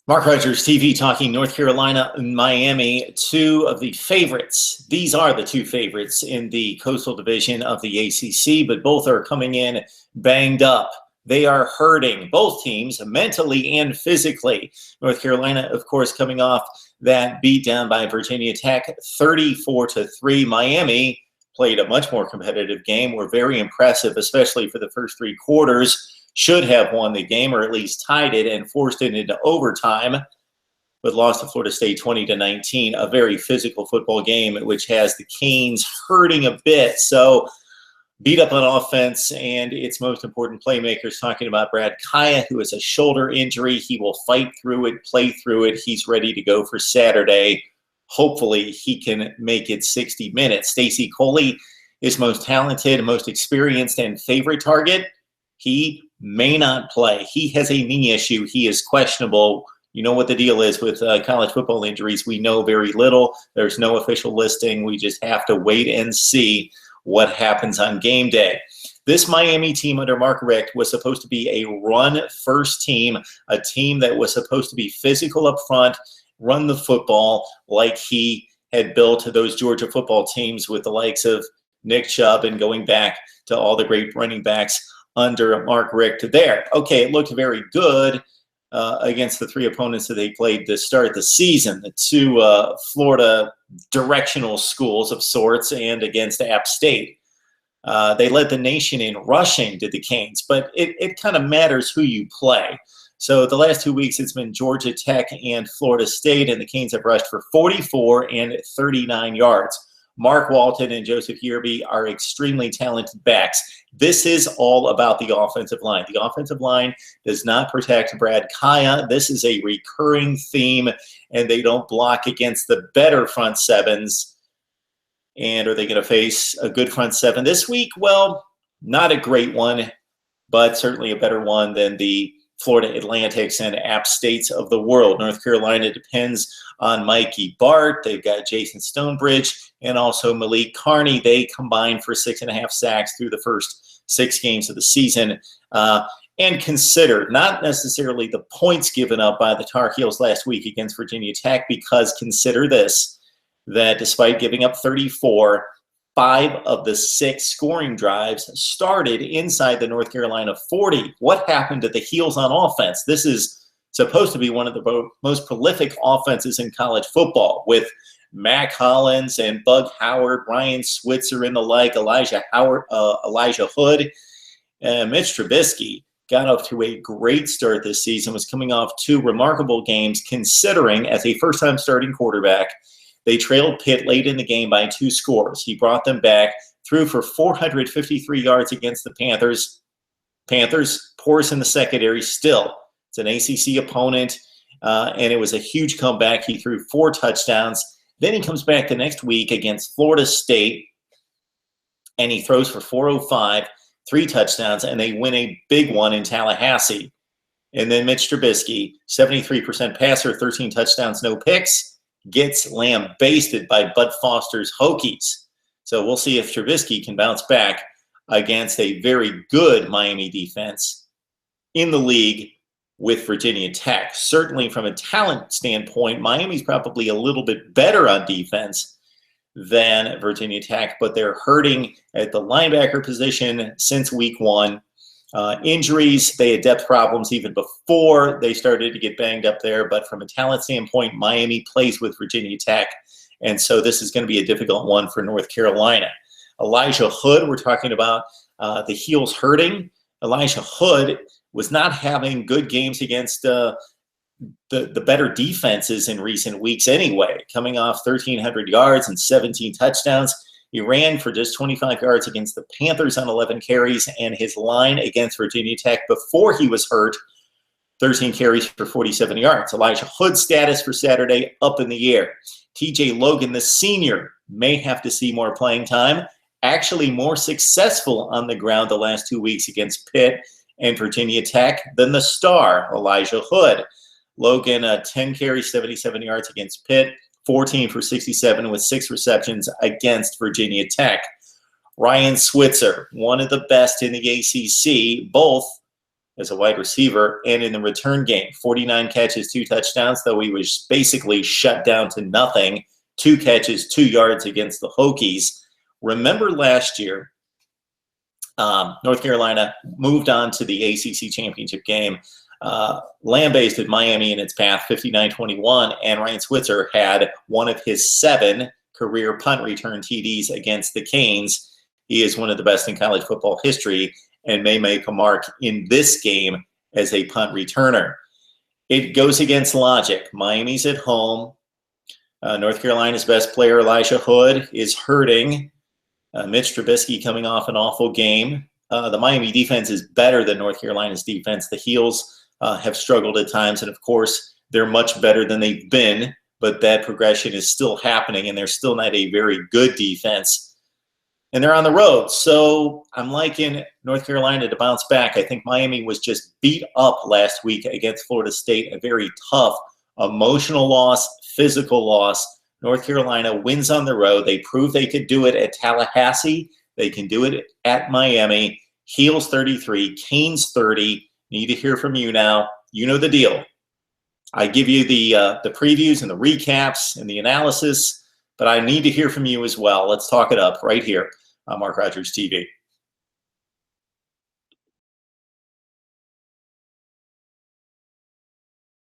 Mark Rogers, TV, talking North Carolina and Miami, two of the favorites. These are the two favorites in the Coastal Division of the ACC, but both are coming in banged up. They are hurting, both teams, mentally and physically. North Carolina, of course, coming off that beatdown by Virginia Tech, 34-3. Miami played a much more competitive game. Were very impressive, especially for the first three quarters. Should have won the game, or at least tied it and forced it into overtime, but lost to Florida State 20-19. A very physical football game, which has the Canes hurting a bit. So beat up on offense and its most important playmakers. Talking about Brad Kaaya, who has a shoulder injury. He will fight through it, play through it. He's ready to go for Saturday. Hopefully he can make it 60 minutes. Stacy Coley is most talented, most experienced, and favorite target. He may not play. He has a knee issue. He is questionable. You know what the deal is with college football injuries. We know very little. There's no official listing. We just have to wait and see what happens on game day. This Miami team under Mark Richt was supposed to be a run-first team, a team that was supposed to be physical up front, run the football like he had built those Georgia football teams with the likes of Nick Chubb and going back to all the great running backs under Mark Richt there. Okay, it looked very good against the three opponents that they played to start the season, the two Florida directional schools of sorts, and against App State. They led the nation in rushing, did the Canes, but it kind of matters who you play. So the last 2 weeks, it's been Georgia Tech and Florida State, and the Canes have rushed for 44 and 39 yards. Mark Walton and Joseph Yearby are extremely talented backs. This is all about the offensive line. The offensive line does not protect Brad Kaaya. This is a recurring theme, and they don't block against the better front sevens. And are they going to face a good front seven this week? Well, not a great one, but certainly a better one than the Florida Atlantics and App States of the world. North Carolina depends on Mikey Bart. They've got Jason Stonebridge and also Malik Carney. They combined for 6.5 sacks through the first 6 games of the season. And consider not necessarily the points given up by the Tar Heels last week against Virginia Tech, because consider this, that despite giving up 34, 5 of the 6 scoring drives started inside the North Carolina 40. What happened to the Heels on offense? This is supposed to be one of the most prolific offenses in college football, with Mac Hollins and Bug Howard, Ryan Switzer and the like, Elijah Hood. Mitch Trubisky got off to a great start this season, was coming off 2 remarkable games, considering as a first-time starting quarterback, they trailed Pitt late in the game by 2 scores. He brought them back, threw for 453 yards against the Panthers. Panthers, porous in the secondary still. It's an ACC opponent, and it was a huge comeback. He threw 4 touchdowns. Then he comes back the next week against Florida State, and he throws for 405, 3 touchdowns, and they win a big one in Tallahassee. And then Mitch Trubisky, 73% passer, 13 touchdowns, no picks, gets lambasted by Bud Foster's Hokies. So we'll see if Trubisky can bounce back against a very good Miami defense in the league with Virginia Tech. Certainly from a talent standpoint, Miami's probably a little bit better on defense than Virginia Tech, but they're hurting at the linebacker position since week 1. Injuries, they had depth problems even before they started to get banged up there, but from a talent standpoint, Miami plays with Virginia Tech, and so this is going to be a difficult one for North Carolina. Elijah Hood, we're talking about the Heels hurting. Elijah Hood was not having good games against the better defenses in recent weeks anyway, coming off 1,300 yards and 17 touchdowns. He ran for just 25 yards against the Panthers on 11 carries, and his line against Virginia Tech before he was hurt, 13 carries for 47 yards. Elijah Hood's status for Saturday up in the air. TJ Logan, the senior, may have to see more playing time. Actually more successful on the ground the last 2 weeks against Pitt and Virginia Tech than the star, Elijah Hood. Logan, 10 carries, 77 yards against Pitt, 14 for 67 with 6 receptions against Virginia Tech. Ryan Switzer, one of the best in the ACC, both as a wide receiver. And in the return game, 49 catches, 2 touchdowns, though he was basically shut down to nothing. 2 catches, 2 yards against the Hokies. Remember last year, North Carolina moved on to the ACC championship game. Lambasted Miami in its path, 59-21, and Ryan Switzer had one of his 7 career punt return TDs against the Canes. He is one of the best in college football history and may make a mark in this game as a punt returner. It goes against logic. Miami's at home. North Carolina's best player, Elijah Hood, is hurting. Mitch Trubisky coming off an awful game. The Miami defense is better than North Carolina's defense. The Heels have struggled at times, and of course, they're much better than they've been, but that progression is still happening, and they're still not a very good defense. And they're on the road, so I'm liking North Carolina to bounce back. I think Miami was just beat up last week against Florida State, a very tough emotional loss, physical loss. North Carolina wins on the road. They proved they could do it at Tallahassee. They can do it at Miami. Heels 33, Canes 30. Need to hear from you now. You know the deal. I give you the previews and the recaps and the analysis, but I need to hear from you as well. Let's talk it up right here on Mark Rogers TV.